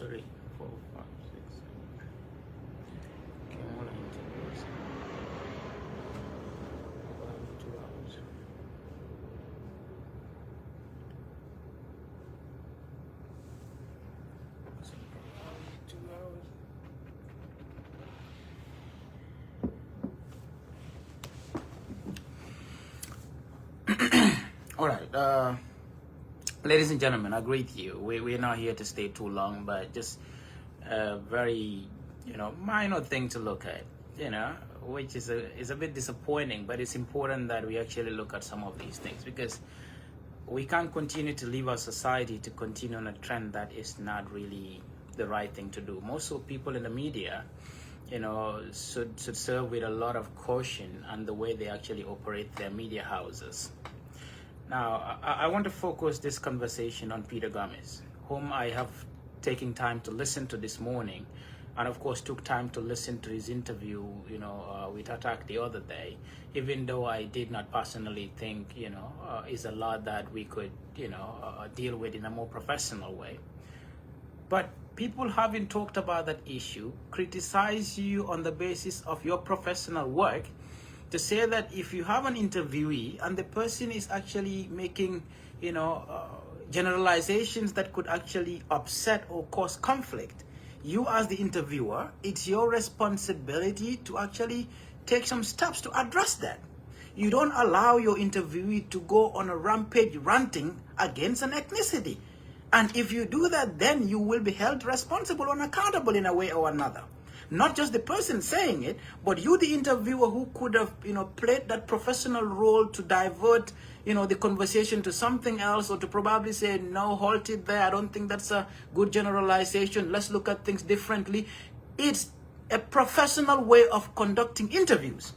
3, 4, 5, 6, 7. Okay, more than 2 hours. 2 hours. So, 2 hours. All right, ladies and gentlemen, I greet you. We're not here to stay too long, but just a very, minor thing to look at, which is a bit disappointing, but it's important that we actually look at some of these things, because we can't continue to leave our society to continue on a trend that is not really the right thing to do. Most of people in the media, should serve with a lot of caution on the way they actually operate their media houses. Now, I want to focus this conversation on Peter Gomez, whom I have taken time to listen to this morning, and of course took time to listen to his interview, with Attack the other day, even though I did not personally think, is a lot that we could, deal with in a more professional way. But people having talked about that issue criticize you on the basis of your professional work, to say that if you have an interviewee and the person is actually making, generalizations that could actually upset or cause conflict, you as the interviewer, it's your responsibility to actually take some steps to address that. You don't allow your interviewee to go on a rampage ranting against an ethnicity. And if you do that, then you will be held responsible and accountable in a way or another. Not just the person saying it, but you, the interviewer, who could have, played that professional role to divert, the conversation to something else, or to probably say, no, halt it there. I don't think that's a good generalization. Let's look at things differently. It's a professional way of conducting interviews.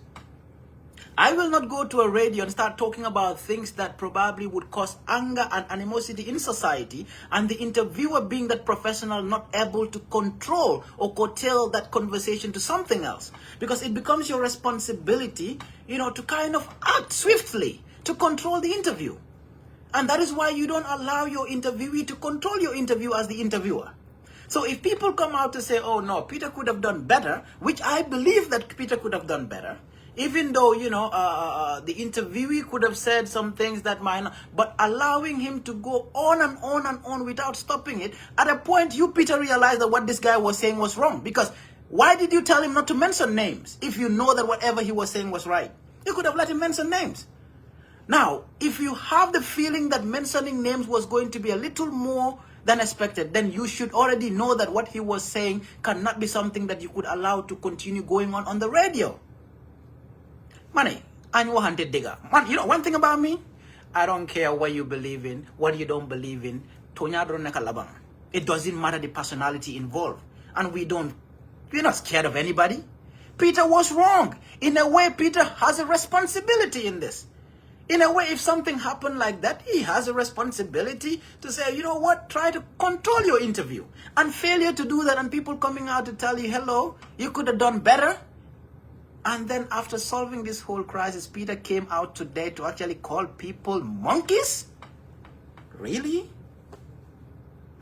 I will not go to a radio and start talking about things that probably would cause anger and animosity in society, and the interviewer, being that professional, not able to control or curtail that conversation to something else. Because it becomes your responsibility, to kind of act swiftly to control the interview. And that is why you don't allow your interviewee to control your interview as the interviewer. So if people come out to say, oh no, Peter could have done better, which I believe that Peter could have done better, even though, the interviewee could have said some things that might not, but allowing him to go on and on and on without stopping it, at a point you, Peter, realized that what this guy was saying was wrong. Because why did you tell him not to mention names if you know that whatever he was saying was right? You could have let him mention names. Now, if you have the feeling that mentioning names was going to be a little more than expected, then you should already know that what he was saying cannot be something that you could allow to continue going on the radio. Money, and you hunted digger. Man, one thing about me, I don't care what you believe in, what you don't believe in. It doesn't matter the personality involved. And we're not scared of anybody. Peter was wrong. In a way, Peter has a responsibility in this. In a way, if something happened like that, he has a responsibility to say, you know what, try to control your interview. And failure to do that, and people coming out to tell you, hello, you could have done better. And then after solving this whole crisis, Peter came out today to actually call people monkeys? Really?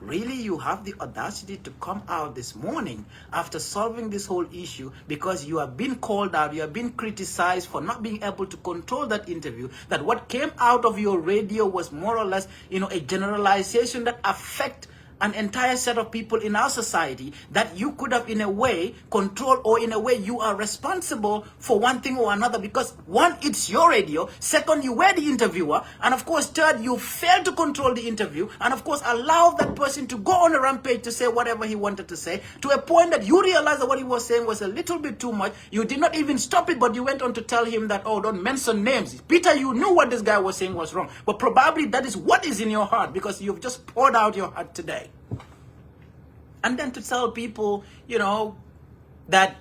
Really, you have the audacity to come out this morning after solving this whole issue, because you have been called out, you have been criticized for not being able to control that interview, that what came out of your radio was more or less, a generalization that affect an entire set of people in our society, that you could have in a way control, or in a way you are responsible for one thing or another, because one, it's your radio, second, you were the interviewer, and of course third, you failed to control the interview, and of course allow that person to go on a rampage to say whatever he wanted to say, to a point that you realized that what he was saying was a little bit too much. You did not even stop it, but you went on to tell him that, oh, don't mention names. Peter, you knew what this guy was saying was wrong, but probably that is what is in your heart, because you've just poured out your heart today. And then to tell people, that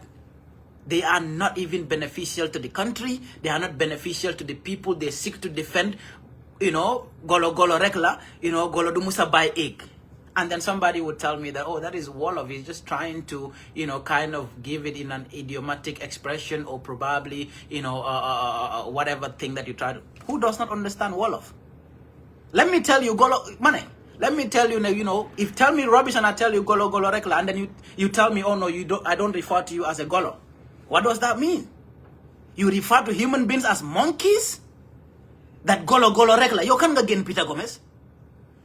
they are not even beneficial to the country, they are not beneficial to the people they seek to defend, golo rekla, golo dumusa by egg. And then somebody would tell me that, oh, that is Wolof. He's just trying to, kind of give it in an idiomatic expression, or probably, whatever thing that you try to. Who does not understand Wolof? Let me tell you, Golo, money. Let me tell you, if tell me rubbish and I tell you golo golo rekla, and then you tell me, oh no, I don't refer to you as a golo. What does that mean? You refer to human beings as monkeys? That golo golo rekla. You can't again, Peter Gomez.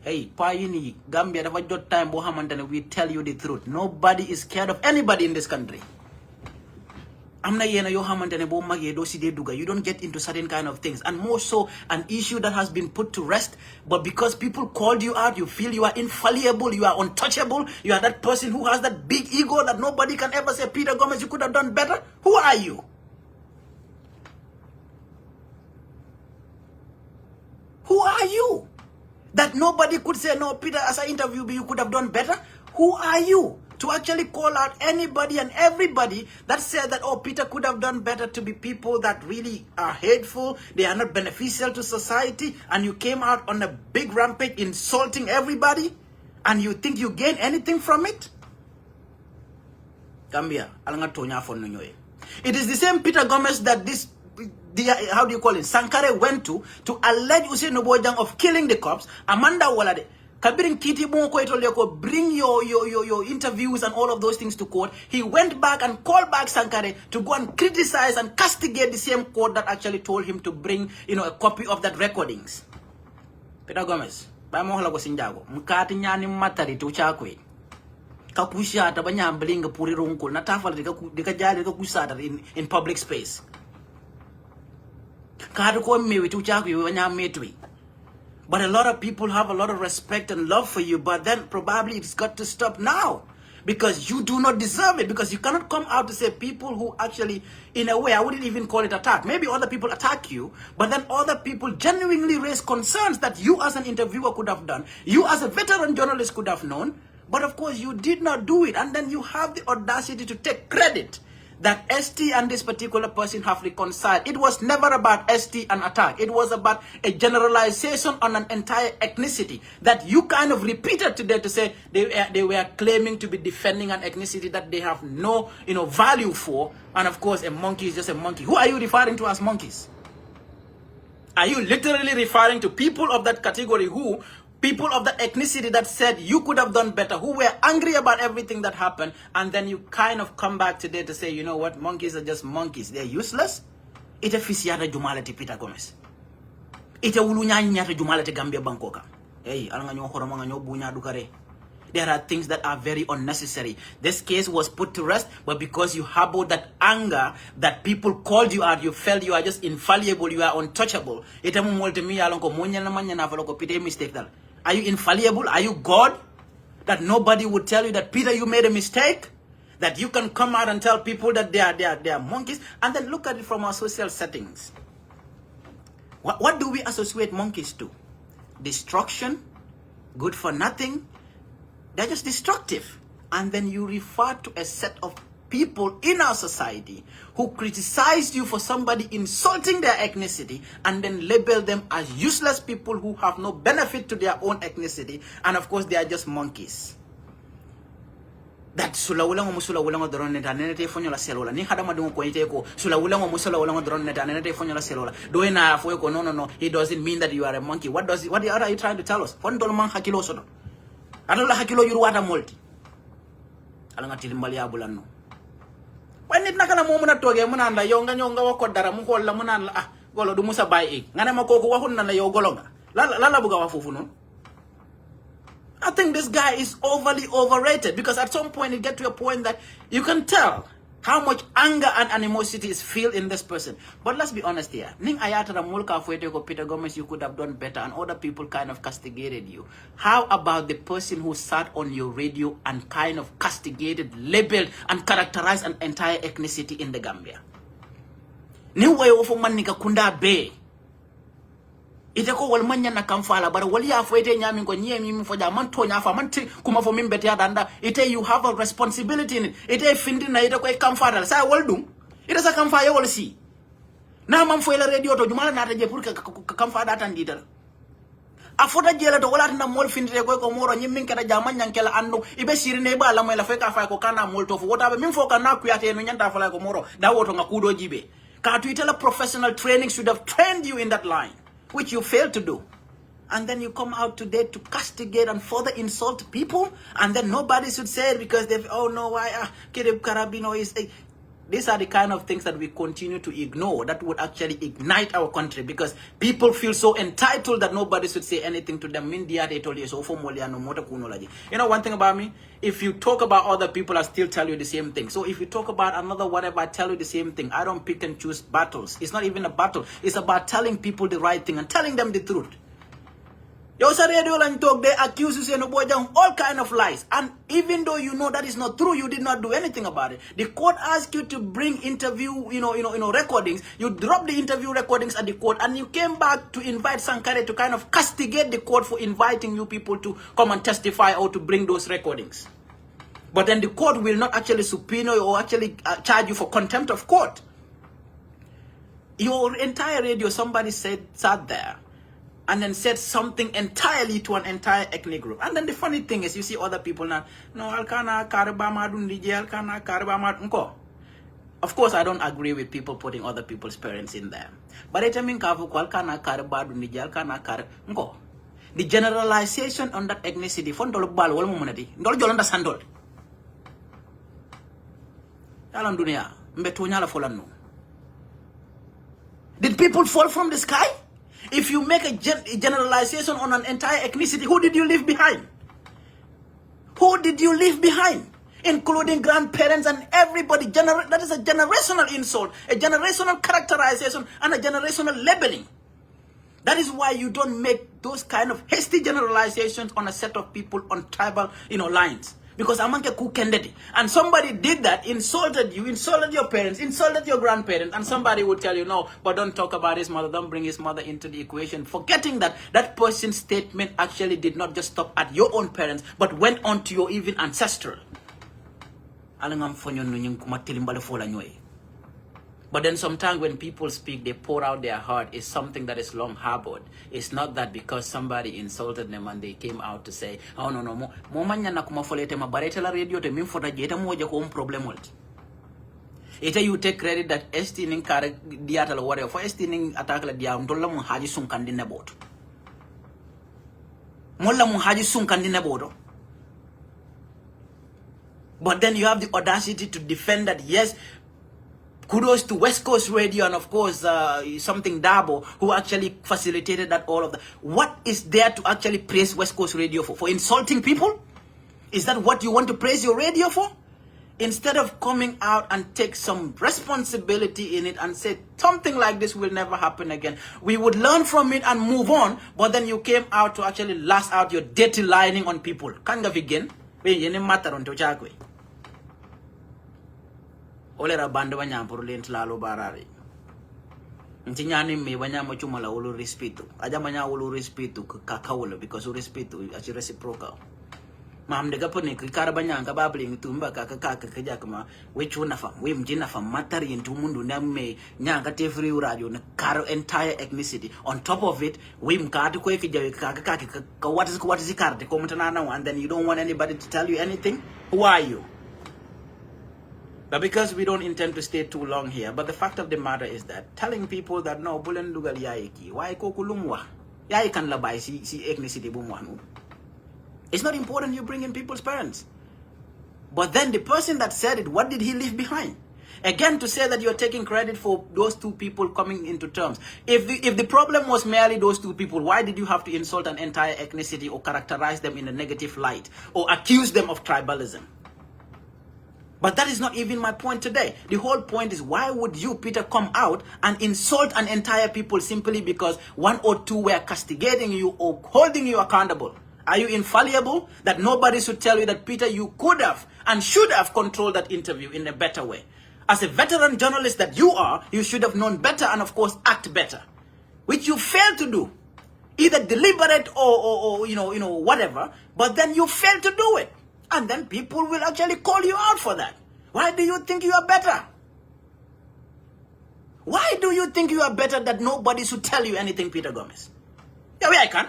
Hey, Payini, Gambia, never got time, Mohammed, and we tell you the truth. Nobody is scared of anybody in this country. You don't get into certain kind of things, and more so an issue that has been put to rest, but because people called you out, you feel you are infallible, you are untouchable, you are that person who has that big ego that nobody can ever say, Peter Gomez, you could have done better. Who are you? Who are you? That nobody could say, no, Peter, as I interview you, you could have done better. Who are you to actually call out anybody and everybody that said that, oh, Peter could have done better, to be people that really are hateful, they are not beneficial to society, and you came out on a big rampage insulting everybody, and you think you gain anything from it? Gambia, it is the same Peter Gomez that how do you call it, Sankare went to allege Usain Obojang of killing the cops. Amanda Walade, Kabirin Kiti Bonko, bring your interviews and all of those things to court. He went back and called back Sankare to go and criticize and castigate the same court that actually told him to bring, a copy of that recordings. Peter Gomez, by Mohala Gosinjago, Mukati Nyani Matari to Chakwe. Kakusha Tabanya Bling Puri Runko, Natafal de Kajali Kusata in public space. But a lot of people have a lot of respect and love for you, but then probably it's got to stop now, because you do not deserve it, because you cannot come out to say people who actually, in a way, I wouldn't even call it attack. Maybe other people attack you, but then other people genuinely raise concerns that you as an interviewer could have done, you as a veteran journalist could have known, but of course you did not do it, and then you have the audacity to take credit that ST and this particular person have reconciled. It was never about ST and attack. It was about a generalization on an entire ethnicity that you kind of repeated today to say they were claiming to be defending an ethnicity that they have no value for. And of course, a monkey is just a monkey. Who are you referring to as monkeys? Are you literally referring to people of that category people of the ethnicity that said you could have done better, who were angry about everything that happened, and then you kind of come back today to say, you know what, monkeys are just monkeys, they're useless? Ite fisiata jumalati Peter Gomez. Ite ulunya nyata jumalati Gambia Bangkoka. Hey, alanganyo horomanga nyo bunya dukare. There are things that are very unnecessary. This case was put to rest, but because you harbored that anger, that people called you out, you felt you are just infallible, you are untouchable. Ite multimi alonko munya na manya na faloko pite mistake dal. Are you infallible? Are you God? That nobody would tell you that, Peter, you made a mistake? That you can come out and tell people that they are monkeys? And then look at it from our social settings. What do we associate monkeys to? Destruction, good for nothing. They're just destructive. And then you refer to a set of people in our society who criticized you for somebody insulting their ethnicity and then label them as useless people who have no benefit to their own ethnicity, and of course they are just monkeys. That sulawulango musulawulango drone neta nenete fonyola selola ni hada madungo ko iteko sulawulango musulawulango drone neta nenete fonyola selola do ina afo ko no it doesn't mean that you are a monkey. What are you trying to tell us? Fondol man hakilo sodo adola hakilo yuru wata multi alanga tilimbali abulanno. When it nakala mo muna toge muna anda yonga wako dara mo ko la muna golo du musa bai ngane mako ko waxun na la yo golonga la buga wafufu non. I think this guy is overly overrated, because at some point it get to a point that you can tell how much anger and animosity is filled in this person. But let's be honest here. Ning ayata da mulka fuete ko Peter Gomez, you could have done better, and other people kind of castigated you. How about the person who sat on your radio and kind of castigated, labeled, and characterized an entire ethnicity in the Gambia? Ni wayo ofo manika kunda be. Ite ko wal manya na kamfala bara wali ya fuete nyami ko nyemi mi foja man to nya fa man ti kuma fo mimbe ya danda ite you have a responsibility in it. Ite findi na ite ko e kamfala sa wal dum ite sa kamfa yo wal si na man fo la radio to jumala na ta je pour que kamfa data ndidal afoda jela to wala na mol findi ko moro nyimmin kada jama nyankela andu ibe sirine ba la mo la fe ka fa ko kana mol to fo wota be min fo kana ku yate no nyanta fa la ko moro da woto nga kudo jibe ka tu itela professional training should have trained you in that line, which you failed to do. and then you come out today to castigate and further insult people, and then nobody should say it because they've, oh no, why, Kirib Karabino is... These are the kind of things that we continue to ignore that would actually ignite our country, because people feel so entitled that nobody should say anything to them. You know one thing about me? If you talk about other people, I still tell you the same thing. So if you talk about another whatever, I tell you the same thing. I don't pick and choose battles. It's not even a battle. It's about telling people the right thing and telling them the truth. Yo sa radio lang talk, they accuse you saying all kind of lies, and even though you know that is not true, you did not do anything about it. The court asked you to bring interview, recordings. You dropped the interview recordings at the court, and you came back to invite Sankare to kind of castigate the court for inviting you people to come and testify or to bring those recordings. But then the court will not actually subpoena or actually charge you for contempt of court. Your entire radio, somebody sat there and then said something entirely to an entire ethnic group. And then the funny thing is, you see other people now, no, alkana karibama dundi alkana karibama unko. Of course, I don't agree with people putting other people's parents in there. But it means alkana kariba dundi alkana unko. The generalization on that ethnicity, fondol bal wal mumunati, ndol jolanda sandol. Yalam dunia, mbetu nyala folanu. Did people fall from the sky? If you make a generalization on an entire ethnicity, who did you leave behind? Who did you leave behind? Including grandparents and everybody. That is a generational insult, a generational characterization, and a generational labeling. That is why you don't make those kind of hasty generalizations on a set of people on tribal, lines. Because amanke ku kendedi. And somebody did that, insulted you, insulted your parents, insulted your grandparents, and somebody would tell you, no, but don't talk about his mother, don't bring his mother into the equation, forgetting that that person's statement actually did not just stop at your own parents, but went on to your even ancestral. But then sometimes when people speak, they pour out their heart. It's something that is long harbored. It's not that because somebody insulted them and they came out to say, oh no, mo manya na kumafolete mabarete la radio te mimfota jeta moja ko problem walt. Ita you take credit that esti ning kare diata la whatever. For esti ning attack la dia ndolla mun haji sunkandi neboto. Molla mun haji sunkandi neboto. But then you have the audacity to defend that, yes, kudos to West Coast Radio and of course something Dabo who actually facilitated that, all of that. What is there to actually praise West Coast Radio for? For insulting people? Is that what you want to praise your radio for? Instead of coming out and take some responsibility in it and say something like this will never happen again, we would learn from it and move on. But then you came out to actually lash out your dirty lining on people. Kanga again, matter on Tochakwe. Olera bande banyampuru lentlalo barari. Ntinyani me banyamo chumala ulu respeto. Aja manya ulu respeto kakawolo because ulu respeto is reciprocal. Mam de gapone kikara banyanga babling tumba kakaka kajakama which one of we mjina fa matari into mundu me nyanga tefri radio na karo entire ethnicity. On top of it, we mkati kwe kakaka what is karte komutanana, and then you don't want anybody to tell you anything? Who are you? But because we don't intend to stay too long here, but the fact of the matter is that telling people that no, bulen lugal yaiki, why kokulumwa, yai kan labai si ethnicity bumwanu. It's not important you bring in people's parents. But then the person that said it, what did he leave behind? Again, to say that you're taking credit for those two people coming into terms. If the problem was merely those two people, why did you have to insult an entire ethnicity or characterize them in a negative light or accuse them of tribalism? But that is not even my point today. The whole point is, why would you, Peter, come out and insult an entire people simply because one or two were castigating you or holding you accountable? Are you infallible that nobody should tell you that, Peter, you could have and should have controlled that interview in a better way? As a veteran journalist that you are, you should have known better and, of course, act better, which you failed to do, either deliberate or whatever, but then you failed to do it. And then people will actually call you out for that. Why do you think you are better? Why do you think you are better that nobody should tell you anything, Peter Gomez? Yeah, I can.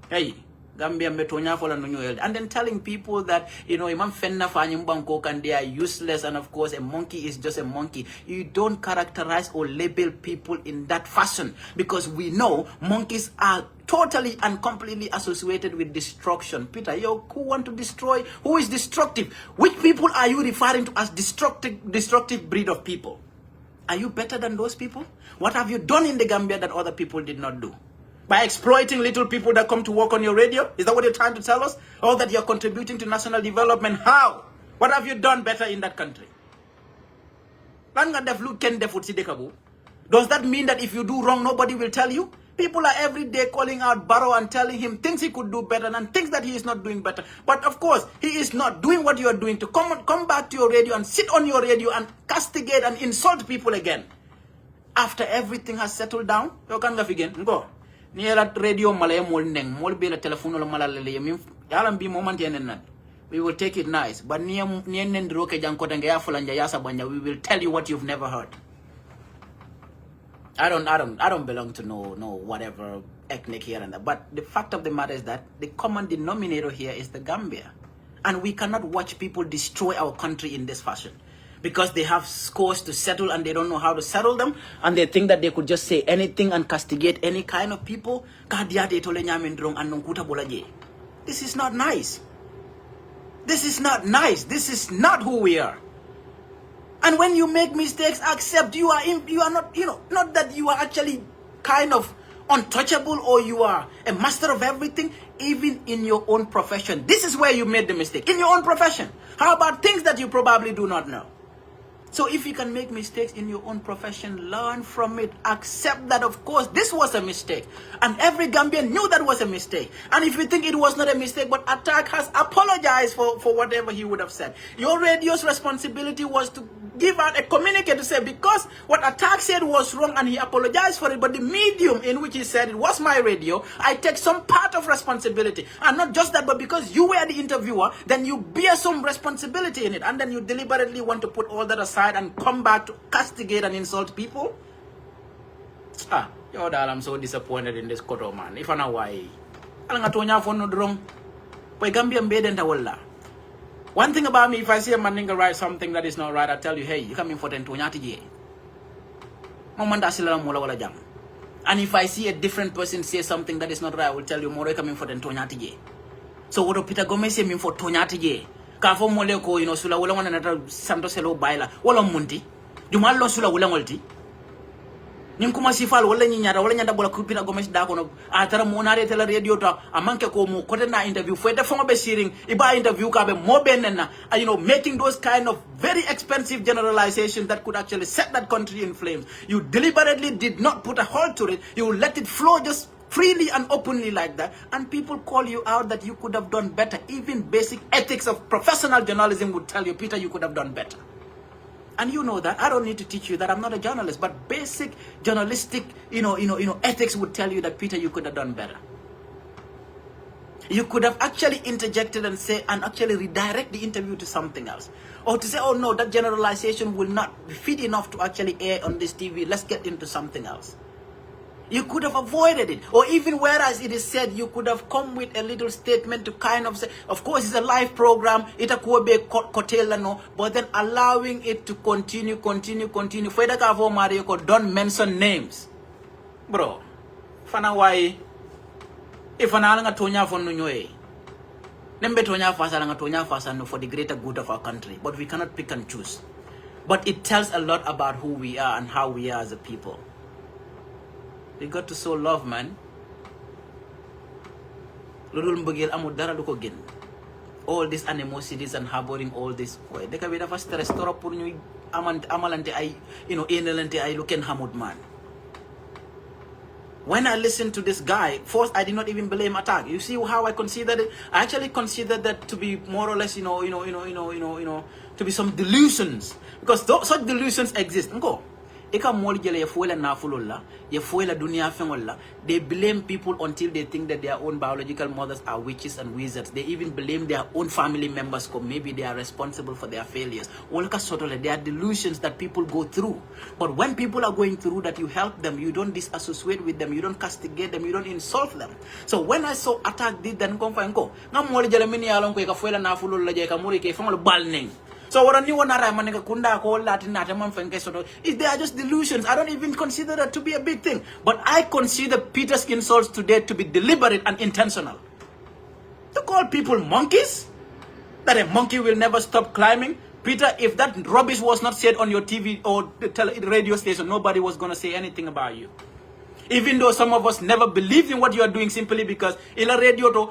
Hey, Gambia metonya fola no nyoel, and then telling people that imam fenna fanyum banko and they are useless, and of course a monkey is just a monkey. You don't characterize or label people in that fashion, because we know monkeys are totally and completely associated with destruction. Peter, who want to destroy? Who is destructive? Which people are you referring to as destructive breed of people? Are you better than those people? What have you done in the Gambia that other people did not do? By exploiting little people that come to work on your radio? Is that what you're trying to tell us? Or that you're contributing to national development? How? What have you done better in that country? Does that mean that if you do wrong, nobody will tell you? People are every day calling out Barrow and telling him things he could do better and things that he is not doing better. But of course, he is not doing what you are doing to come back to your radio and sit on your radio and castigate and insult people again. After everything has settled down, you can go again. Go. Near radio malay molneng, molbela telephone malalele, yalam be moment yenan. We will take it nice. But near Nendroke Jankotanga Fulanja Yasabanya, we will tell you what you've never heard. I don't belong to no whatever ethnic here and there. But the fact of the matter is that the common denominator here is the Gambia. And we cannot watch people destroy our country in this fashion. Because they have scores to settle and they don't know how to settle them, and they think that they could just say anything and castigate any kind of people. This is not nice. This is not nice. This is not who we are. And when you make mistakes, accept you are not, not that you are actually kind of untouchable or you are a master of everything, even in your own profession. This is where you made the mistake, in your own profession. How about things that you probably do not know? So if you can make mistakes in your own profession, learn from it. Accept that, of course, this was a mistake. And every Gambian knew that was a mistake. And if you think it was not a mistake, but Attack has apologized for whatever he would have said. Your radio's responsibility was to give out a communique to say, because what Attack said was wrong and he apologized for it, but the medium in which he said it was my radio, I take some part of responsibility. And not just that, but because you were the interviewer, then you bear some responsibility in it. And then you deliberately want to put all that aside and come back to castigate and insult people. Yo, dad, I'm so disappointed in this koto, man. If I know why, I'm not going to no wrong. But Gambia mbeden tawalla. One thing about me, if I see a man write something that is not right, I tell you, hey, you come in for the Ntonyati. And if I see a different person say something that is not right, I will tell you, more coming for the Ntonyati. So what do Peter Gomez say mean for Tonyati? Kafo moleko, sula wala wana nata santo selo baila. Wala munti. Jumalo sula wala multi. Ninkuma sifal wala nyanda bola Peter Gomez da kono. Atara monare tela radio to amanke ko mo kote na interview. Fwete fonga be siring. Iba interview ka be mo benena. Making those kind of very expensive generalizations that could actually set that country in flames. You deliberately did not put a halt to it. You let it flow just freely and openly like that, and people call you out that you could have done better. Even basic ethics of professional journalism would tell you, Peter, you could have done better. And you know that. I don't need to teach you that. I'm not a journalist, but basic journalistic, ethics would tell you that, Peter, you could have done better. You could have actually interjected and actually redirect the interview to something else. Or to say, oh no, that generalization will not fit enough to actually air on this TV. Let's get into something else. You could have avoided it. Or even whereas it is said, you could have come with a little statement to kind of say, of course it's a live program, but then allowing it to continue. Don't mention names. Bro, fana why? If an alanga tonya for nunyoe. Nembe tonya fasa langa tonya fasa no for the greater good of our country. But we cannot pick and choose. But it tells a lot about who we are and how we are as a people. We got to show love, man. All these animosities and harboring all this. They can be the first restore for you. Amalante I, inelante I look in Hamud, man. When I listened to this guy, first I did not even blame Attack. You see how I considered it? I actually considered that to be more or less, to be some delusions, because such delusions exist. Go. eka mol jele ye foila nafulolla ye foila dunia fengolla. They blame people until they think that their own biological mothers are witches and wizards. They even blame their own family members, or maybe they are responsible for their failures. There are delusions that people go through. But when people are going through that, you help them, you don't disassociate with them, you don't castigate them, you don't insult them. So when I saw attack did then come find go ngamol jele mini alon ko ka foila nafulolla je ka muri ke fengol balning. So what I want to kunda ko Latin is they are just delusions. I don't even consider that to be a big thing. But I consider Peter's insults today to be deliberate and intentional. To call people monkeys, that a monkey will never stop climbing. Peter, if that rubbish was not said on your TV or radio station, nobody was going to say anything about you. Even though some of us never believed in what you are doing, simply because ila radio to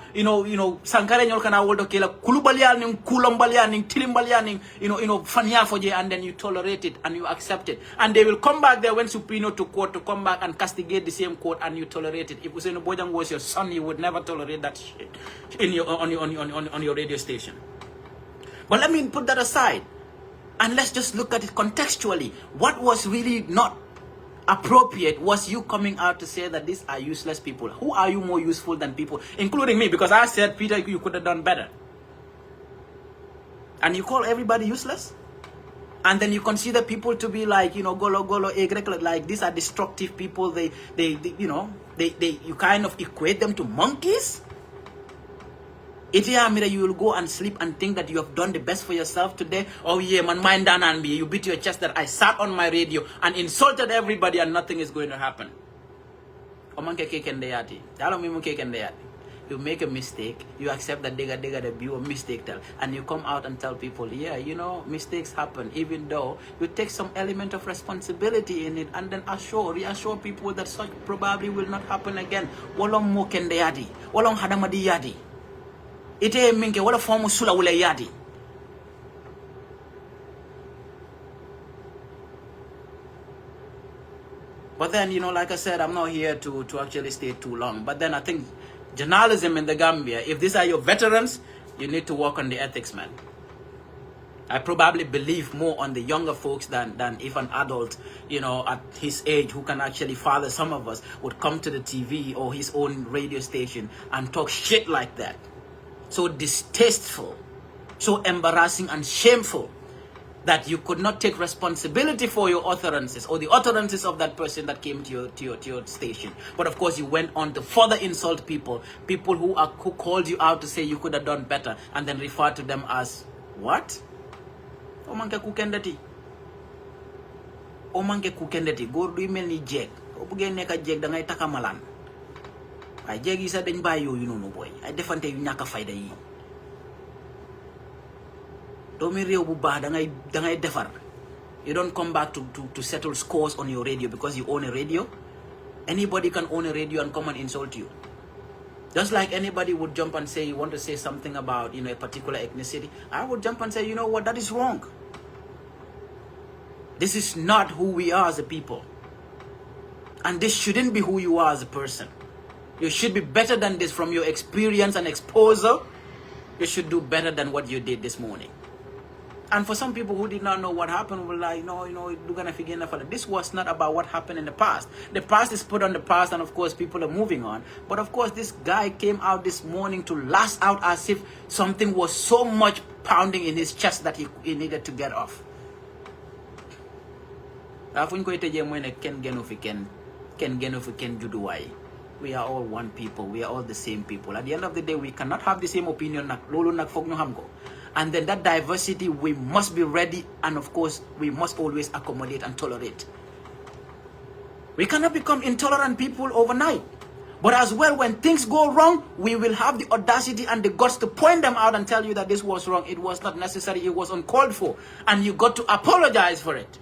sankare nyol kana woldo kila kulubalian ning kulambalian ning tilimbalian ning fanya foje, and then you tolerate it and you accept it, and they will come back there when supino to court to come back and castigate the same court, and you tolerate it. If Usain Bojang was your son, you would never tolerate that shit in your on your radio station. But let me put that aside and let's just look at it contextually. What was really not appropriate was you coming out to say that these are useless people. Who are you more useful than people, including me? Because I said, Peter, you could have done better. And you call everybody useless? And then you consider people to be like, golo, like these are destructive people. You kind of equate them to monkeys? You will go and sleep and think that you have done the best for yourself today. Oh yeah, man, mind down and be. You beat your chest that I sat on my radio and insulted everybody and nothing is going to happen. You make a mistake, you accept that they got a mistake, and you come out and tell people, yeah, mistakes happen, even though you take some element of responsibility in it, and then reassure people that such probably will not happen again. Walong mo kende yadi, walong hadamadi yadi. Ite minke wala formu sula wala yadi. But then, like I said, I'm not here to actually stay too long. But then I think journalism in the Gambia, if these are your veterans, you need to work on the ethics, man. I probably believe more on the younger folks than if an adult, at his age, who can actually father some of us, would come to the TV or his own radio station and talk shit like that. So distasteful, so embarrassing and shameful that you could not take responsibility for your utterances or the utterances of that person that came to your station. But of course, you went on to further insult people who called you out to say you could have done better, and then refer to them as what? Omanke kukendeti. Omanke kukendeti. Gordu imeli jeg. Obuge neka jeg da ngay takamalan. I jegi sa dañ bayo no boy. I defante yu ñaka fayda yi. Domi rew bu baax da ngay defar. You don't come back to settle scores on your radio because you own a radio. Anybody can own a radio and come and insult you. Just like anybody would jump and say you want to say something about a particular ethnicity, I would jump and say, you know what, that is wrong. This is not who we are as a people. And this shouldn't be who you are as a person. You should be better than this. From your experience and exposure, you should do better than what you did this morning. And for some people who did not know what happened, were like, no, this was not about what happened in the past. The past is put on the past, and of course people are moving on. But of course this guy came out this morning to lash out as if something was so much pounding in his chest that he needed to get off. We are all one people. We are all the same people. At the end of the day, we cannot have the same opinion. And then that diversity, we must be ready. And of course, we must always accommodate and tolerate. We cannot become intolerant people overnight. But as well, when things go wrong, we will have the audacity and the guts to point them out and tell you that this was wrong. It was not necessary. It was uncalled for. And you got to apologize for it.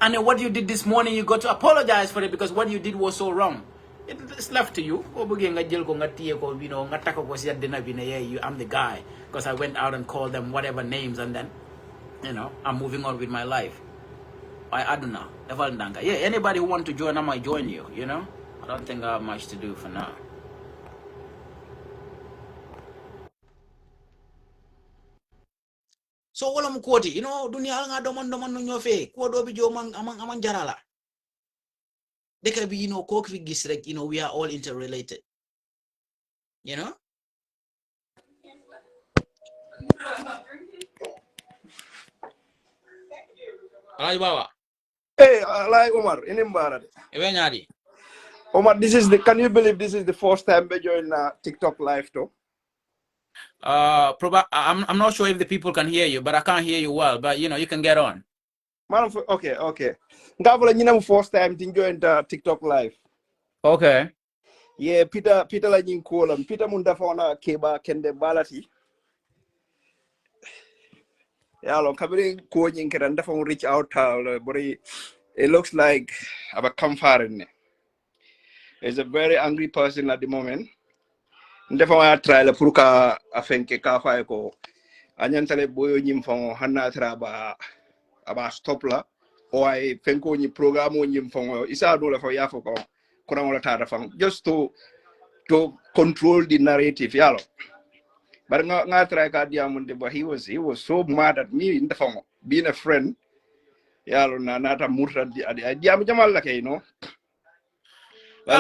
And then what you did this morning, you got to apologize for it because what you did was so wrong. It's left to you. I'm the guy because I went out and called them whatever names, and then I'm moving on with my life. I don't know. Yeah, anybody who want to join, I might join you. I don't think I have much to do for now. So wala mu quote, you know, dunia nga domon no nyofe, ko do bi jo amang jarala. They can be, you know, you know, we are all interrelated. You know? Alright, Baba. Hey, like Omar, inimbara. Omar, can you believe this is the first time we join TikTok live too? I'm not sure if the people can hear you, but I can't hear you well. But you know, you can get on. Man, okay. Ngavula nyina first time to join TikTok live. Okay. Yeah, Peter la nyin kolam. Peter mun dafa wana keba kende balati. Yeah, lo kabiri ko nyin kedan dafa reach out bori. It looks like aba kamfarin. He's a very angry person at the moment. Dafa wana try la puruka afenke ka fa ko. Anyantale boyo nyim fon hanna tra aba stop la o ay fenko ni programme ni fongo isa do la fa ya fo ko kuna wala ta fang just to control the narrative yalo but nga try ka diamonde but he was so mad at me in the fongo being a friend yalo na nata murta diam jamal la kay no You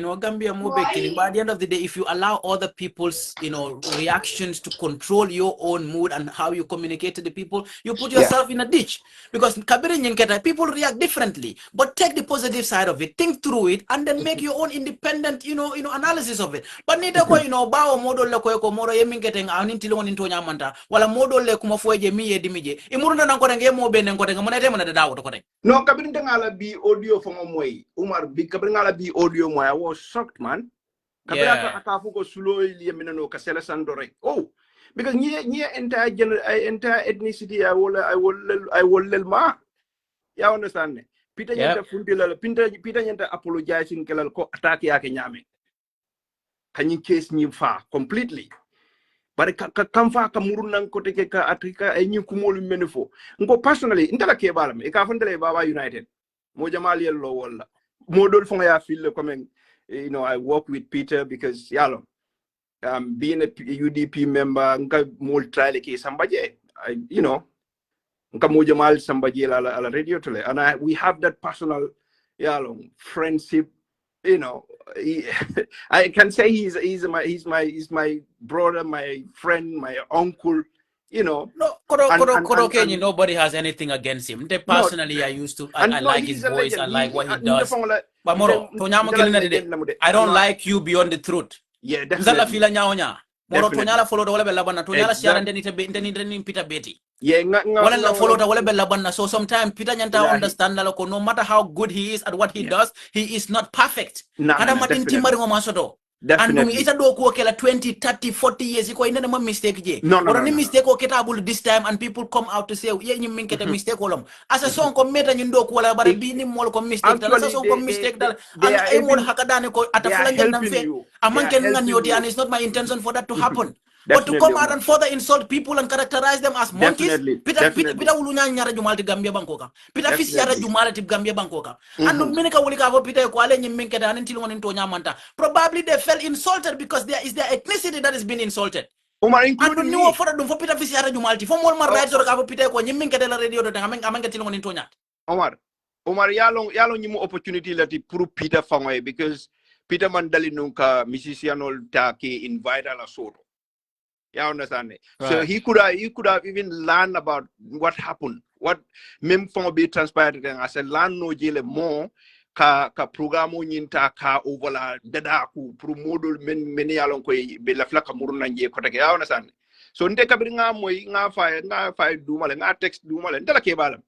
know, Gambia more killing. But at the end of the day, if you allow other people's, you know, reactions to control your own mood and how you communicate to the people, you put yourself in a ditch. Because people react differently. But take the positive side of it, think through it, and then make your own independent, you know, analysis of it. But neither ko, you know, bao model le ko moro yemingeteng anintilon into nyamanta, wala model le kumafueje miye dimije. Imuruna na korenge mo bene korenge monete monete dawo to korenge. No, kabin ngala bi audio from moy Umar bi kabin ngala bi audio moy I was shocked man. Kabin aka fuko slowly yeminano kasela sandore. Oh, because near entire entire ethnicity I will ma. You understand me? Peter Nyanta fundila Peter Nyanta apologizing kelal ko attack yake nyame. Kanyi case nyimfa completely. But kamfa ka murunang ko teke ka atrika ay nyi kumolu menefo. Ngo personally intala ke balam e ka fondele Baba United. Mo jamali lo wala. Mo dol fonga ya feel coming, you know, I work with Peter because yalo being a UDP member nka mol trial ke sambaje. You know, nka mo jamal sambaje la radio tole and we have that personal friendship, you know. I can say he's my brother, my friend, my uncle, you know. No, nobody has anything against him. Personally, I used to, I like his voice, I like what he does. But Moro, I don't like you beyond the truth. Yeah, definitely. Moro tonyala follow wala bella banna tonyala share ndeni Peter Betty. Yeah, wala la follow wala bella banna. So sometimes Peter Nyanta understand that no matter how good he is at what he does, he is not perfect. Kada matin timari ngo masodo. And we ita do ko kela 20, 30, 40 years iko ina ma mistake je. Or any mistake o ketabul this time and people come out to say ye nyi min keta mistake olom. As a song ko meta nyi do ko wala bare bi ni mol ko mistake dal as a song ko mistake dal and ay mod hakadane ko atafula ngam fe amanke ngan yoti and it's not my intention for that to happen. But to come out and further insult people and characterize them as monkeys, Peter ulunya nyara jumalti Gambia bankoka. Peter fisi yara jumalti Gambia bankoka. And minika ulika vo Peter ko ale nyiminke da until one into nyamanta. Probably they felt insulted because there is their ethnicity that is being insulted. Omar, including me. And for for Peter fisi yara jumalti. For more rights or ka Peter ko nyiminke de la radio do amanga till one into nyat. Omar yalong nyimu opportunity lati puru Peter fangwe because Peter mandali nunka musicianol take invite ala soro. You understand it? Right. So he could have even learned about what happened. What mem for be transpired and I said learn no jele more ka programo nyinta ka overla dada ku pro model men yalon ko be la flaka muruna nje ko take. You understand? So nde kabri nga fire dumale nga text dumale ndala ke balam.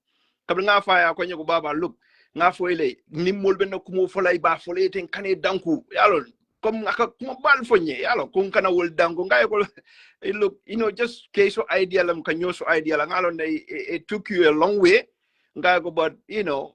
Kabri nga fire ko nyego baba look nga foile nimmol ben ko mo folay ba folay ten kane danku yalon comme aka kuma bal fonye yalo kun kana wol dango ngay ko look, you know, just case of idea lam kanyo so idea lang alon it took you a long way ngay go, but you know,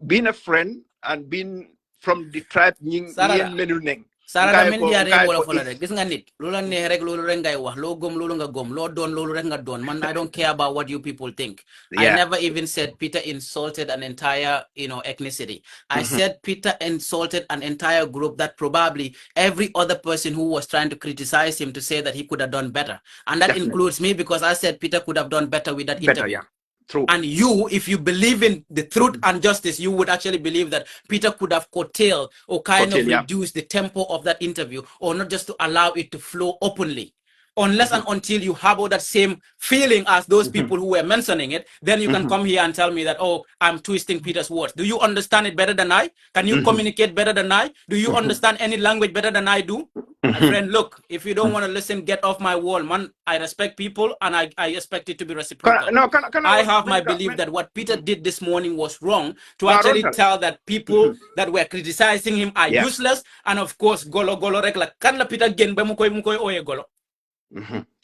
being a friend and being from the tribe nying menul neng Sara da men dia re wala fola rek gis nga nit lu la neex rek lolu rek ngay wax lo gom lolu nga gom lo don lolu rek nga don man I don't care about what you people think. I never even said Peter insulted an entire ethnicity. I said Peter insulted an entire group that probably every other person who was trying to criticize him to say that he could have done better, and that includes me, because I said Peter could have done better with that interview. True. And you, if you believe in the truth and justice, you would actually believe that Peter could have curtailed or kind of reduced the tempo of that interview, or not just to allow it to flow openly. Unless and until you have all that same feeling as those people who were mentioning it, then you can come here and tell me that, oh, I'm twisting Peter's words. Do you understand it better than I? Can you communicate better than I? Do you understand any language better than I do? My friend, look, if you don't want to listen, get off my wall, man. I respect people, and I expect it to be reciprocal. I have my belief that what Peter did this morning was wrong, to actually tell that people that were criticizing him are useless, and of course, golo rekla kan la Peter gen ba mukoy oye golo.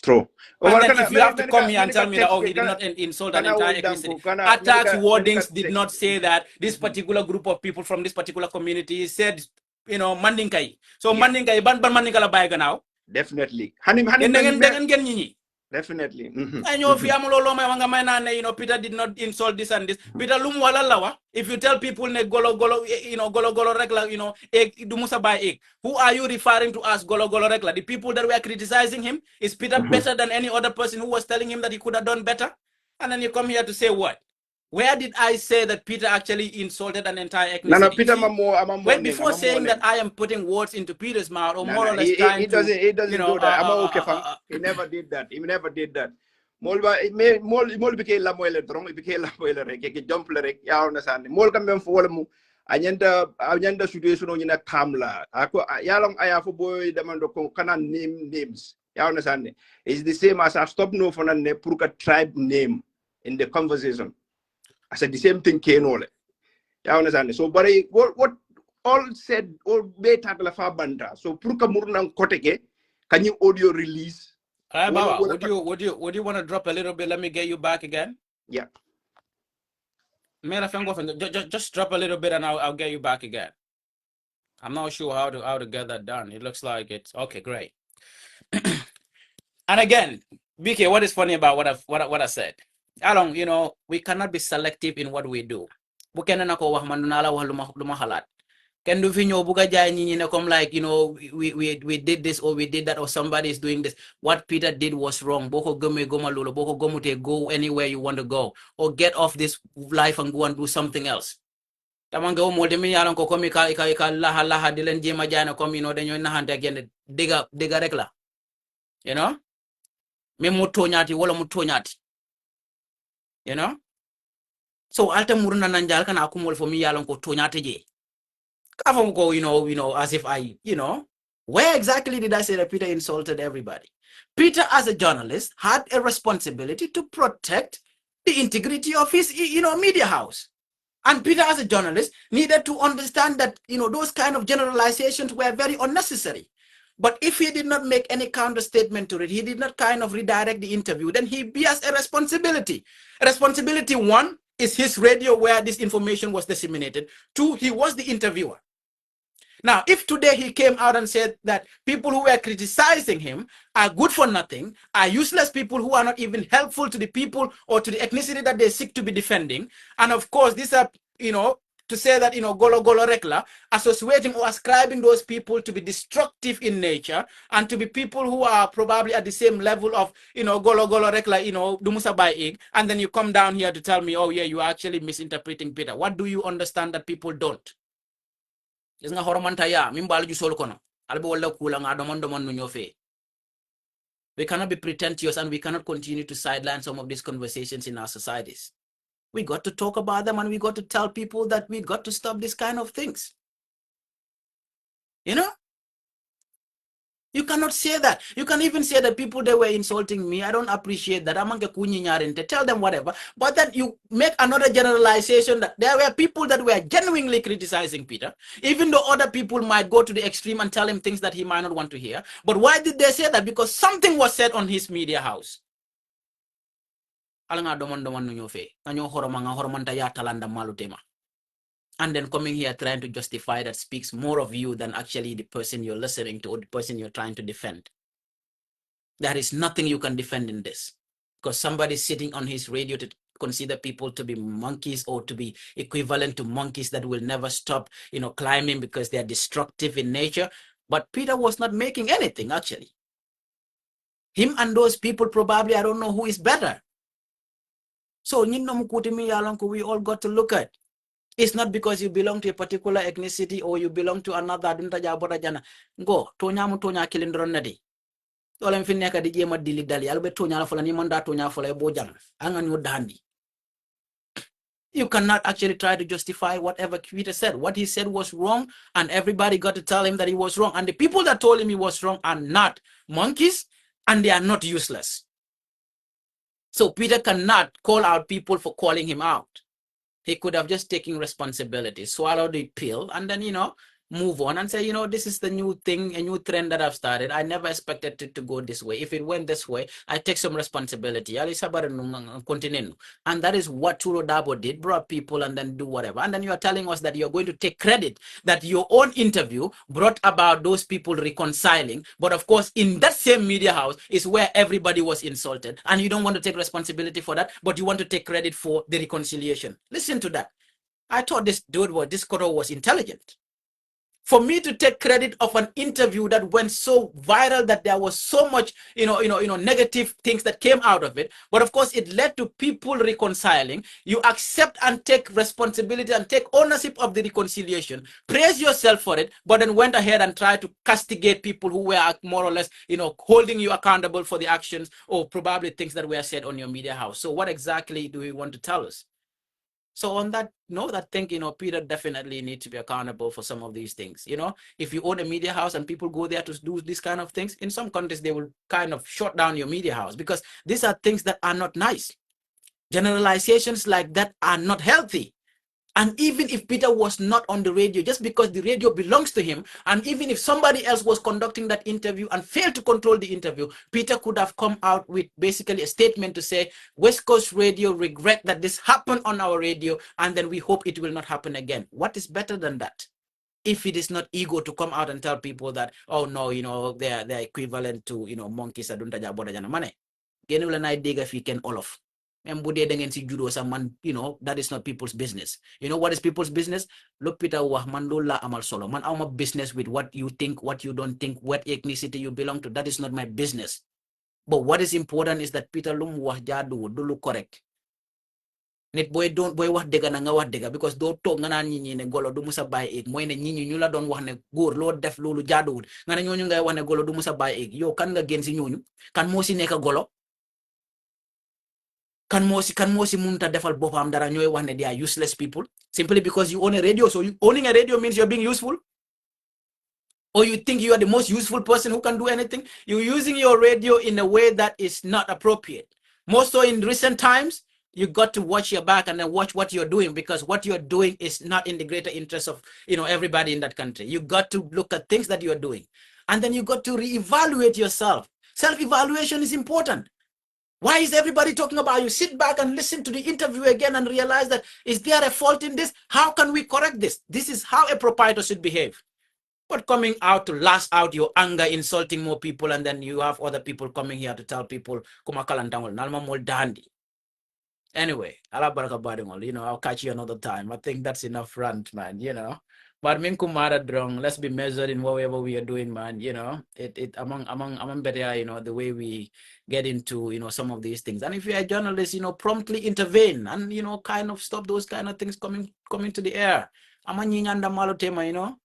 True. And then if you have to come here and tell me that, oh, he did not insult an entire ethnicity. Attacks wordings did not say that this particular group of people from this particular community said, Mandinkai. So Mandinkai, ban Mandinka la bayga now. Definitely. Definitely. I know if Peter did not insult this and this. Peter lum wala lawa. If you tell people ne golo regla, dumusa by egg. Who are you referring to as golo regla? The people that were criticizing him? Is Peter better than any other person who was telling him that he could have done better? And then you come here to say what? Where did I say that Peter actually insulted an entire ethnicity? No, Peter, before saying that I am putting words into Peter's mouth, or more or less he doesn't do that. He never did that. He never did that. Mol bike la moyle drong bike la moyle rek ke jump le rek ya on sande mol kam mem fo mu anyanda situation o nyina kamla ako yalong aya fo boy demando ko kanan names ya on sande. It's the same as I stop no for ne pour ka tribe name in the conversation. I said the same thing kenole. You understand? So, but what all said, all beta la fa banda. So, pour ka murnan koteke, can you audio release? Baba, would you want to drop a little bit? Let me get you back again. Yeah. Just drop a little bit, and I'll get you back again. I'm not sure how to get that done. It looks like it's okay. Great. And again, BK, what is funny about what I said? Along, we cannot be selective in what we do. Bukena na ko wax man nala wax luma halat. Ken du fi ñew buga jaay ñi ne comme like we did this or we did that or somebody is doing this. What Peter did was wrong. Boko gome goma lolo boko gomute go anywhere you want to go or get off this life and go and do something else. Tamanga mo de mi yalan ko komi ka laha di len jema jaay na comme dañoy naxante ak yene diga rek la. Même mu toñati wala mu toñati. So alta muruna nanjal kana akumol for mi yalan ko toñate je. Kafam go, as if where exactly did I say that Peter insulted everybody? Peter, as a journalist, had a responsibility to protect the integrity of his, media house. And Peter, as a journalist, needed to understand that, those kind of generalizations were very unnecessary. But if he did not make any counter statement to it, he did not kind of redirect the interview, then he bears a responsibility. Responsibility one is his radio where this information was disseminated. Two, he was the interviewer. Now, if today he came out and said that people who were criticizing him are good for nothing, are useless people who are not even helpful to the people or to the ethnicity that they seek to be defending, and of course, these are, to say that, golo rekla, associating or ascribing those people to be destructive in nature and to be people who are probably at the same level of, golo rekla, dumusa by ig, and then you come down here to tell me, oh yeah, you're actually misinterpreting Peter. What do you understand that people don't? Is nga horomanta ya mimbal ju sol kono albe wala kula nga domon no nyofe. We cannot be pretentious and we cannot continue to sideline some of these conversations in our societies. We got to talk about them and we got to tell people that we got to stop this kind of things. You cannot say that. You can even say that people, they were insulting me. I don't appreciate that. Tell them whatever. But then you make another generalization that there were people that were genuinely criticizing Peter, even though other people might go to the extreme and tell him things that he might not want to hear. But why did they say that? Because something was said on his media house. and then coming here trying to justify that speaks more of you than actually the person you're listening to or the person you're trying to defend. There is nothing you can defend in this, because somebody sitting on his radio to consider people to be monkeys or to be equivalent to monkeys that will never stop, climbing because they are destructive in nature. But Peter was not making anything, actually. Him and those people, probably, I don't know who is better. So, we all got to look at. It's not because you belong to a particular ethnicity or you belong to another. Go, tonya tonya kilindron nadi. Olam fi nekk di jema dili dali albe tonya la fola ni manda tonya fola bojang angan yo dandi. You cannot actually try to justify whatever Peter said. What he said was wrong, and everybody got to tell him that he was wrong. And the people that told him he was wrong are not monkeys, and they are not useless. So Peter cannot call out people for calling him out. He could have just taken responsibility, swallow the pill, and then, move on and say, this is the new thing, a new trend that I've started. I never expected it to go this way. If it went this way, I take some responsibility. And that is what Turo Dabo did, brought people and then do whatever. And then you are telling us that you're going to take credit that your own interview brought about those people reconciling. But of course, in that same media house is where everybody was insulted. And you don't want to take responsibility for that, but you want to take credit for the reconciliation. Listen to that. I thought this Koro was intelligent. For me to take credit of an interview that went so viral that there was so much, negative things that came out of it. But of course, it led to people reconciling. You accept and take responsibility and take ownership of the reconciliation. Praise yourself for it, but then went ahead and tried to castigate people who were more or less, holding you accountable for the actions or probably things that were said on your media house. So what exactly do you want to tell us? So on that note, I think, Peter definitely needs to be accountable for some of these things. If you own a media house and people go there to do these kind of things, in some countries, they will kind of shut down your media house because these are things that are not nice. Generalizations like that are not healthy. And even if Peter was not on the radio, just because the radio belongs to him, and even if somebody else was conducting that interview and failed to control the interview, Peter could have come out with basically a statement to say, West Coast Radio regret that this happened on our radio, and then we hope it will not happen again. What is better than that? If it is not ego to come out and tell people that, oh no, they're equivalent to, monkeys. That is not people's business. What is people's business? Look, Peter, amal solo. Man, I'm a business with what you think, what you don't think, what ethnicity you belong to. That is not my business. But what is important is that Peter lum wah jadu do look correct. Nit boy don't boy wax dega na nga wax dega because do tok nga nan ñi ne golo du musa bay ek moy ne ñi ñu la doon wax ne goor lo def lolu jaaduwul nga ne ñooñu ngay wax ne golo du musa bay ek yow kan nga gën ci ñooñu kan mo ci nekk golo kan mo si munta defal bopam dara ñoy wax ne they are useless people simply because you own a radio. So owning a radio means you're being useful, or you think you are the most useful person who can do anything. You're using your radio in a way that is not appropriate. More so in recent times, you got to watch your back and then watch what you're doing, because what you're doing is not in the greater interest of everybody in that country. You got to look at things that you're doing, and then you got to reevaluate yourself. Self-evaluation is important. Why is everybody talking about you? Sit back and listen to the interview again and realize that, is there a fault in this? How can we correct this? This is how a proprietor should behave. But coming out to lash out your anger, insulting more people, and then you have other people coming here to tell people, anyway, I'll catch you another time. I think that's enough rant, man, But Kumara drong, let's be measured in whatever we are doing, man. It among better, the way we get into, some of these things. And if you're a journalist, promptly intervene and, kind of stop those kind of things coming to the air. Tema,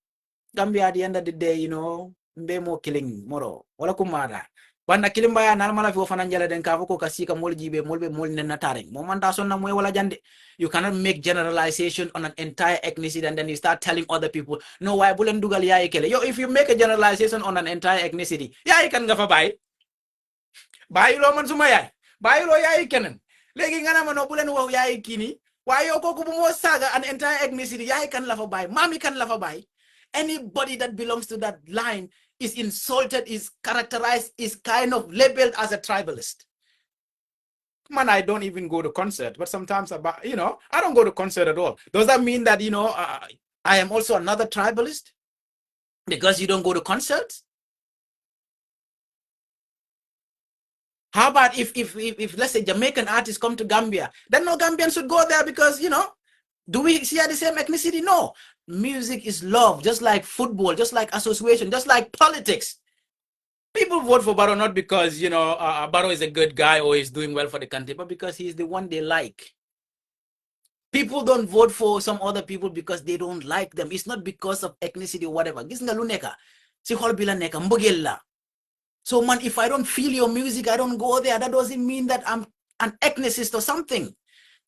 Gambia at the end of the day, mbe mo killing moro. Wala kumara. Wanda kilimbaya na mala fi ofana njala den ka ko kasika mol jibe molbe mol nen natare mo manda sonna moy wala jande. You cannot make generalization on an entire ethnicity and then you start telling other people, no, why bulen dugal yaay kele. Yo, if you make a generalization on an entire ethnicity, yaay kan nga fa bay. Bay lo man suma yaay. Bay lo yaay kenen. Legi nga na man bulen wo yaay kini. Why yo ko bu mo saga an entire ethnicity, yaay kan la fa bay. Mami kan la fa bay. Anybody that belongs to that line is insulted, is characterized, is kind of labeled as a tribalist. Man, I don't even go to concert, but sometimes about, I don't go to concert at all. Does that mean that, I am also another tribalist because you don't go to concerts? How about if let's say Jamaican artists come to Gambia, then no Gambians should go there because, do we share the same ethnicity? No. Music is love, just like football, just like association, just like politics. People vote for Barrow not because, Barrow is a good guy or is doing well for the country, but because he's the one they like. People don't vote for some other people because they don't like them. It's not because of ethnicity or whatever. So man, if I don't feel your music, I don't go there. That doesn't mean that I'm an ethnicist or something.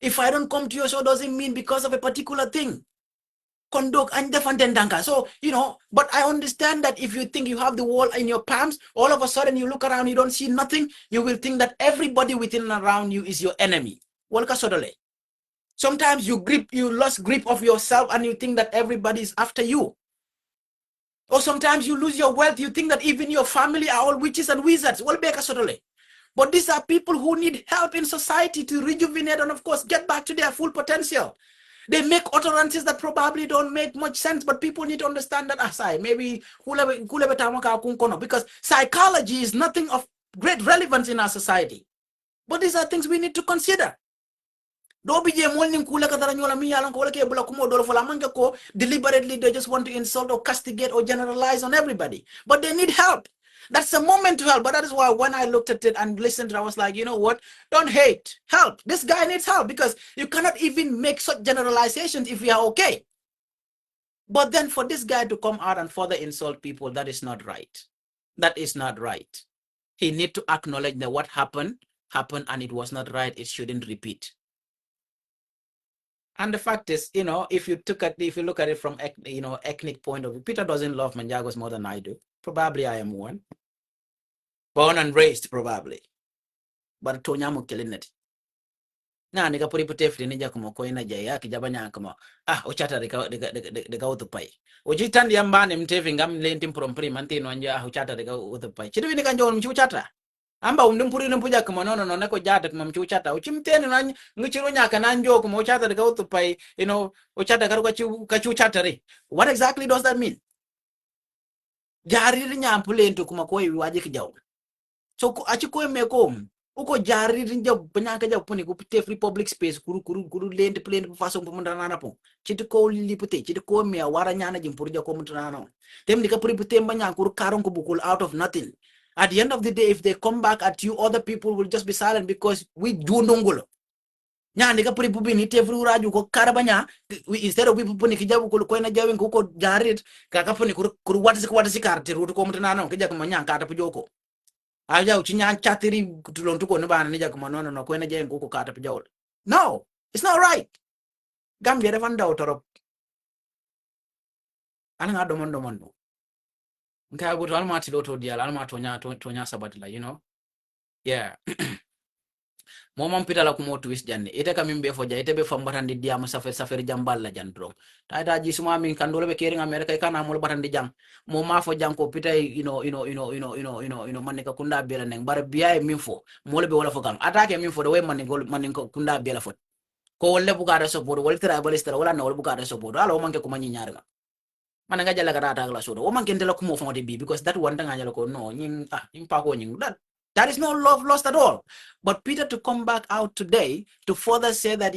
If I don't come to your show, doesn't mean because of a particular thing. So, but I understand that if you think you have the world in your palms, all of a sudden you look around, you don't see nothing, you will think that everybody within and around you is your enemy. Sometimes you lost grip of yourself and you think that everybody is after you. Or sometimes you lose your wealth, you think that even your family are all witches and wizards. But these are people who need help in society to rejuvenate and, of course, get back to their full potential. They make utterances that probably don't make much sense, but people need to understand that maybe because psychology is nothing of great relevance in our society. But these are things we need to consider. Deliberately they just want to insult or castigate or generalize on everybody, but they need help. That's a moment to help. But that is why when I looked at it and listened, I was like, you know what? Don't hate. Help. This guy needs help because you cannot even make such generalizations if we are okay. But then for this guy to come out and further insult people, that is not right. That is not right. He needs to acknowledge that what happened and it was not right. It shouldn't repeat. And the fact is, if you look at it from, ethnic point of view, Peter doesn't love Manjagos more than I do. Probably I am one. Born and raised, probably. But Tonyamu killing it. Na nika puri putefri nija kuma koina jaya kijabanya kama uchata deka utupai. Ujitandi yambane mtefi ngam lentim prompri manti nwanja uchata deka utupai. Chidu ni kanjo mchuchata. Amba umdumpuri numpuja kama no neko jata kuma mchuchata. Uchimteni na nguchiru nyaka nanjo kuma uchata deka utupai. Uchata kachuchata re. What exactly does that mean? Jariri nyampule into kuma koi waje kijau. So achikoe mekom. Uko jari rinja banyak aja puni ku free public space kuru lente plane faso pemandana po chiti ko lipute chiti ko me awara nyana jimpurja ko mutana tem dika puri pute banyak kuru karong ko bukul out of nothing. At the end of the day, if they come back at you, other people will just be silent because we do ndongolo nya dika puri pubi ni te free raju ko karabanya instead of people puni kijabu ko na jawin ko jarit kaka puni kuru watsi karti rutu ko mutana kija ko manya kata pujoko aja uchinya chatiri tulontuko no bana nija kuma no kwena je nguko kata pijol. No, it's not right. Gambia defan daw torop. Ana nga domondo. Nka go to alma ti loto dial alma tonya sabatla, Yeah. Momam pita la kumo twist janne. Ite kamimbe fo ite be fambatandi diam safari jambal la jandro. Taita ji suma min kandolo be kering America kana mo batandi jang. Mo ma fo jang ko pita manika kunda bela neng bar biya min fo. Mo le be wala fo kam. Atake min fo de way manika kunda bela fo. Ko wolle bukara support wol tribalista wala no wol bukara support. Ala o manke ko manyi nyarga. Mananga jala kata la sodo. O manke ndela kumo fo de bi because that one tanga jala ko no nyin pa ko nyin that is no love lost at all. But Peter to come back out today to further say that,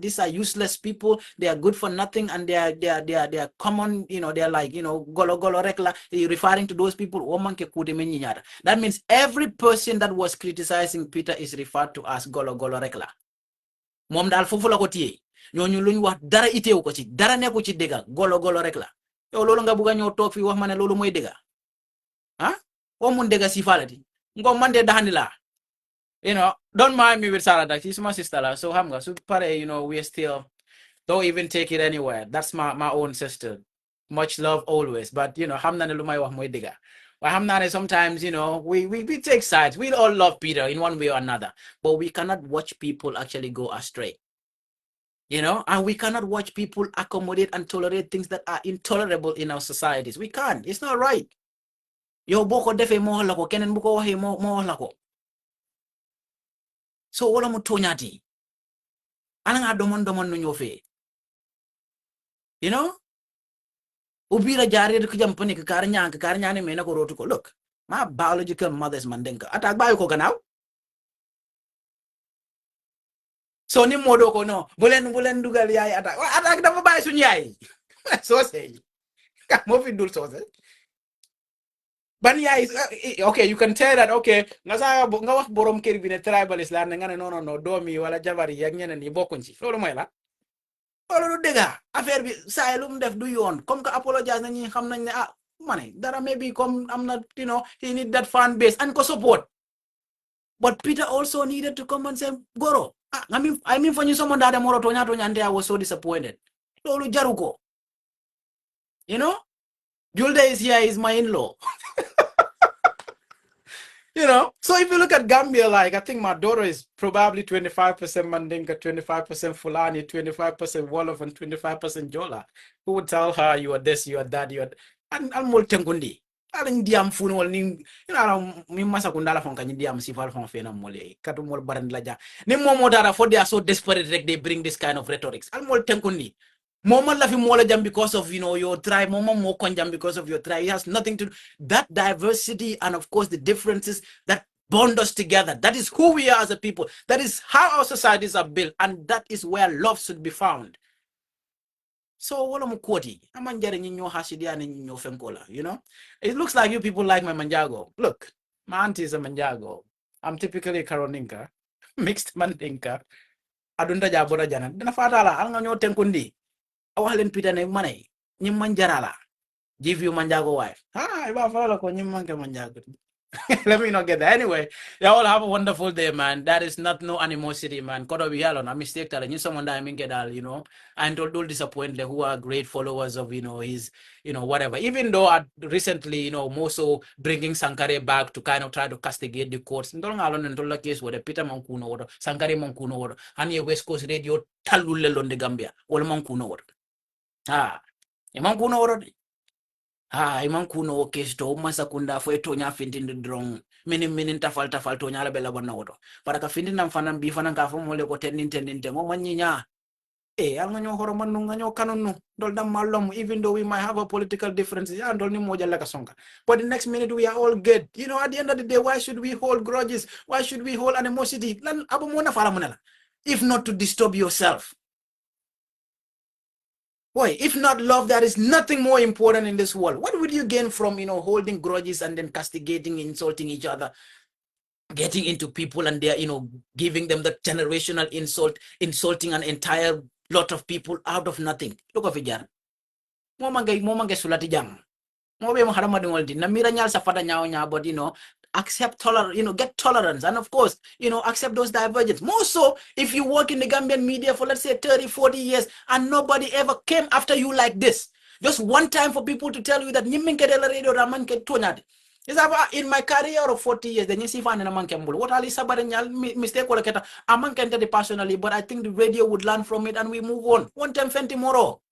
these are useless people, they are good for nothing, and they are common, they're like, golo rekla, referring to those people. That means every person that was criticizing Peter is referred to as golo rekla. Mom dal fofu la ko tie. Ñoñu luñ wax dara itew ko ci, dara neku ci dega, golo rekla. Yow lolu nga buga ñoo tok fi wax mané lolu moy dega. O mun dega si falati. Mande dahanila. Don't mind me with Sarah. She's my sister. So hamga. So pare, we still don't even take it anywhere. That's my own sister. Much love always. But hamna lumay wa moy diga. But hamna sometimes, we take sides. We all love Peter in one way or another. But we cannot watch people actually go astray. And we cannot watch people accommodate and tolerate things that are intolerable in our societies. We can't. It's not right. Yo boko defe mo lako kenen buko wahe mo lako. So wala mo tonyati. Ala nga domon no nyofe. You know? Ubira jari ko jampani ka karnya ne mena ko rotu ko. Look, my biological mother is Mandinka. Atak bayo ko ganaw. So ni modo ko no. Bulen dugal yaay atak dafa bay suñu yaay. So say. Ka mo fi dul so say. Ban yaay okay, you can tell that okay, nga wax borom kër bi ne tribalist la nga ne no domi wala jabari yak ñeneen yi bokkuñ ci. Lolu moy la. Lolu du dega. Affaire bi say lu mu def du yoon. Comme que apologize na ñi xam nañ ne money dara maybe come I'm not, you know, he need that fan base and support. But Peter also needed to come and say, Goro, I mean for you someone that moro tonya and I was so disappointed. Lolu jaruko. You know? Julde is here, is my in-law. You know? So if you look at Gambia, like I think my daughter is probably 25% Mandinka, 25% Fulani, 25% Wolof, and 25% Jola. Who would tell her you are this, you are that, you are and Moltengundi. Aling diam funol ning you know mi masa kundala fon kanyi diam sifal fon fena mole katu mol barand laja ni momo dara for they are so desperate like they bring this kind of rhetorics al mol tenkundi momo la fi mola jam because of, you know, your tribe, momo mo konjam because of your tribe. It has nothing to do that diversity and of course the differences that bond us together. That is who we are as a people. That is how our societies are built, and that is where love should be found. So wala mo kwoti amanjare nyinyo hasidia ni nyinyo fenkola, you know. It looks like you people like my manjago. Look, my auntie is a manjago. I'm typically Karoninka, mixed Mandinka. Adunda jabora jana dana fatala al nga ñoo tenkundi awalen pitane manay ñim manjarala give you manjago wife iba fala ko ñim manke manjago. Let me not get that. Anyway, you all have a wonderful day, man. That is not no animosity, man. Kodo bi yalo na mistake tala. You someone that I mean get all, you know, and don't disappoint who are great followers of, you know, his, you know, whatever. Even though I recently, you know, more so bringing Sankare back to kind of try to castigate the courts. Ndolo ngalon ndola case where Peter Mankuno or Sankare Mankuno or hani West Coast Radio talule londe Gambia or Mankuno or Mankuno or iman kuno case to masakunda fo eto nya findin drong minin tafal to nya la bela bonna woto para ka findin nam fanan bi fanan ka fo mole ko tenin mo manyinya al nga ñoo horo man nga ñoo kanonu dol dam malom, even though we might have a political difference dol ni mo jalla ka sonka, but the next minute we are all good. You know, at the end of the day, why should we hold grudges? Why should we hold animosity? Lan abo mo na fala mo na, if not to disturb yourself. Boy, if not love, there is nothing more important in this world. What would you gain from, you know, holding grudges and then castigating, insulting each other, getting into people and they're, you know, giving them the generational insult, insulting an entire lot of people out of nothing? Look of it, Jan. Mo mangay sulati jang. Mo be mo harama dingol din. Namira nyal sa fada nyao nya, but you know, accept tolerance, you know, get tolerance, and of course, you know, accept those divergences. More so if you work in the Gambian media for, let's say, 30, 40 years and nobody ever came after you like this. Just one time for people to tell you that in my career of 40 years, then you see what Ali Sabarinyal mistake a man can take it personally, but I think the radio would learn from it and we move on. One time fenti moro.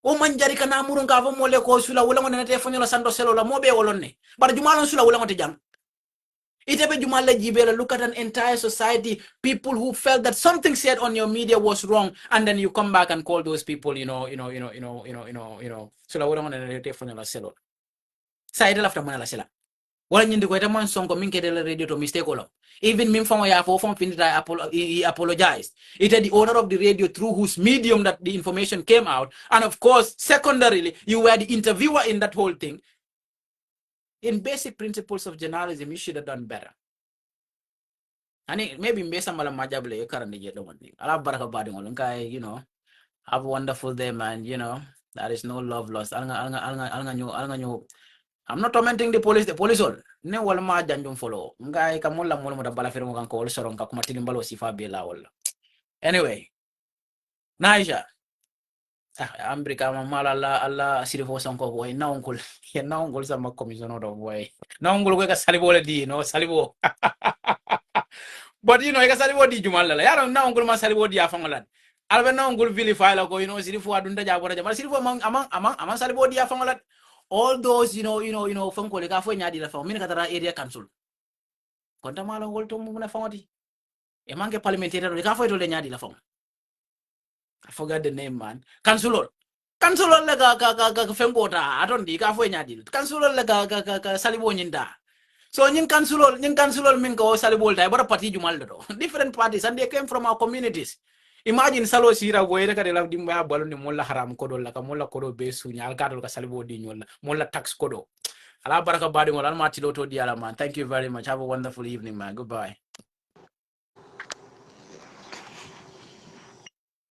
O manjari kana murun ka fo mole ko sula wala ngone telephone la sando selo la mobe wolonne bar jumalon sula wala ngote jang itebe jumala jibela. Look at an entire society, people who felt that something said on your media was wrong, and then you come back and call those people, sula wala ngone telephone la selo sa ida lafta mona la sela wala nyindi ko ita mon sonko min ke de la radio to mistake lo. Even min famo ya fo fam finita he apologized. It is the owner of the radio through whose medium that the information came out, and of course secondarily you were the interviewer in that whole thing. In basic principles of journalism, you should have done better. And maybe based on majable currently yet one thing. I'll have baraka badi ngolunkai, you know. Have a wonderful day, man. You know, there is no love lost. I'm not tormenting the police. The police all ne wala ma janjum follow. Ngai kamulla mulu muda bala firmo kan ko soron ka kuma tilimbalo sifa bela wala. Anyway, Naija. Ambrika mala alla sirifo sonko boy na onkul. Ya na onkul sama commissioner do boy. Na onkul ko ka salibo le di no salibo. But you know, ka salibo di jumal la. Ya na onkul ma salibo di afangolan. Albe na onkul vilify la ko, you know, sirifo adunda jabora jamal sirifo amang salibo di afangolan. All those, from Koleka for Nyadi la family Katara area council. Contamala Wolto Muna Famati. E manke parliamentarian ka fo to le nyadi la fam. I forgot the name, man. Councilor. Councilor le ga fengota adon di ka fo nyadi. Councilor le ga salibo nyinda. So nyin councilor min ko salibol tay bara party jumal do. Different parties and they came from our communities. Imagine salo sira boy reka de la dimba balo ni molla haram kodo la ka molla kodo be sunya al gadol ka salibo di nyolla molla tax kodo. Ala baraka badi molla ma tilo to di ala man. Thank you very much. Have a wonderful evening, man. Goodbye.